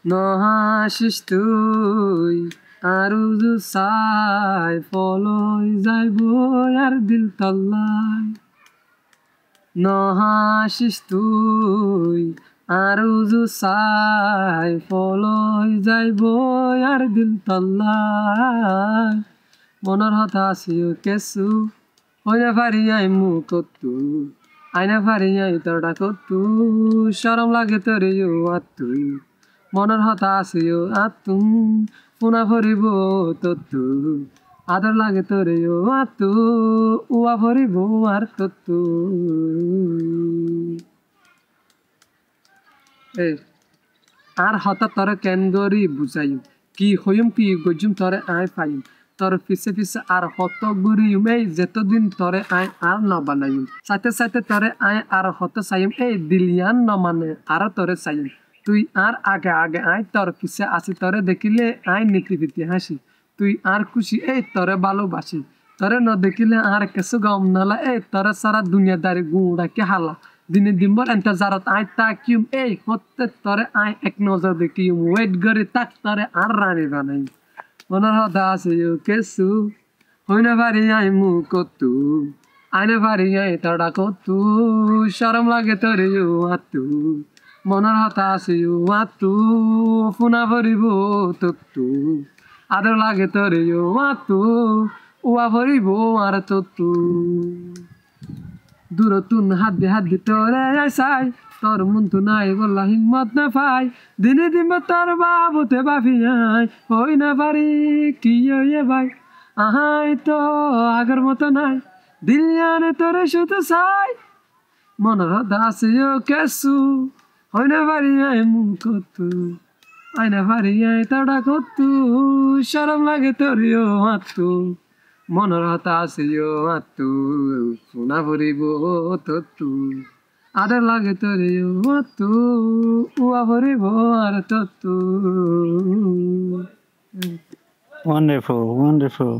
নহাসিস তুই আরো চাই ফলই যাইব আর দিল তল্লাই নহাসিস তুই আরো চাই ফলই যাইব আর দিল তল্লাই মনের হতাশিও কেসু হইনা পারি আই মুকতু আইনা পারি আই তোরটা কতু শরম লাগে তোরে আত্তু মনের হতাশিও আত্তু পুনা ভরিব তত্তু আদর লাগে তোরে আত্তু উয়া ভরিব আর তত্তু আর হঠাৎ তোরে কেন গরি বুঝাইম কি হইম কি গজুম তোরে আই পাইম তোর পিছে পিছে আর হত ঘুরিম এই যেতদিন তোরে আই আর ন বানাইম সাথে সাথে তোরে আই আর হত চাইম এই দিলিয়ান ন মানে আর তোরে চাইম তুই আর আগে আগে আই তোর পিছে আসি তোরে দেখিলে আই নিকৃতি হাসি তুই আর খুশি এই তোরে ভালোবাসি তোরে ন দেখিলে আর কিছু গম নালা এই তোরে সারা দুনিয়াদারি গুঁড়া কে হালা দিনে দিনভর এন্টাজারত আই তাকিম এই হতে তোরে আই এক নজর দেখিম ওয়েট করে তাক তোরে আর রানী বানাই মনের হতাশিও কেসু হইনা পারি আই মুকতু আইনা পারি আই তোরটা কতু শরম লাগে তোরে আত্তু মনের হতাশিও আত্তু পুনা ভরিব তত্তু আদর লাগে তোরে আত্তু উয়া ভরিব আর তত্তু দূরতুন হাত দি তোরে আইসাই তোর মন তো নাই বললা হিম্মত না পাই দিনে দিন তোর বাবুতে বাফিয়াই হই না পারি কি ভাই আহাই তো আগের মতো নাই দিলিয়ানে তোরে শুধু চাই মনের হতাশিও কেসু হই না পারি আই মুকতু আইনা পারি আই তোরটা কতু শরম লাগে তোরিও আত্তু মনের হতাশিও আত্তু পুনা ভরিব তত্তু আদর লাগে তোরে আত্তু উয়া ভরিব আর তত্তু Wonderful, wonderful.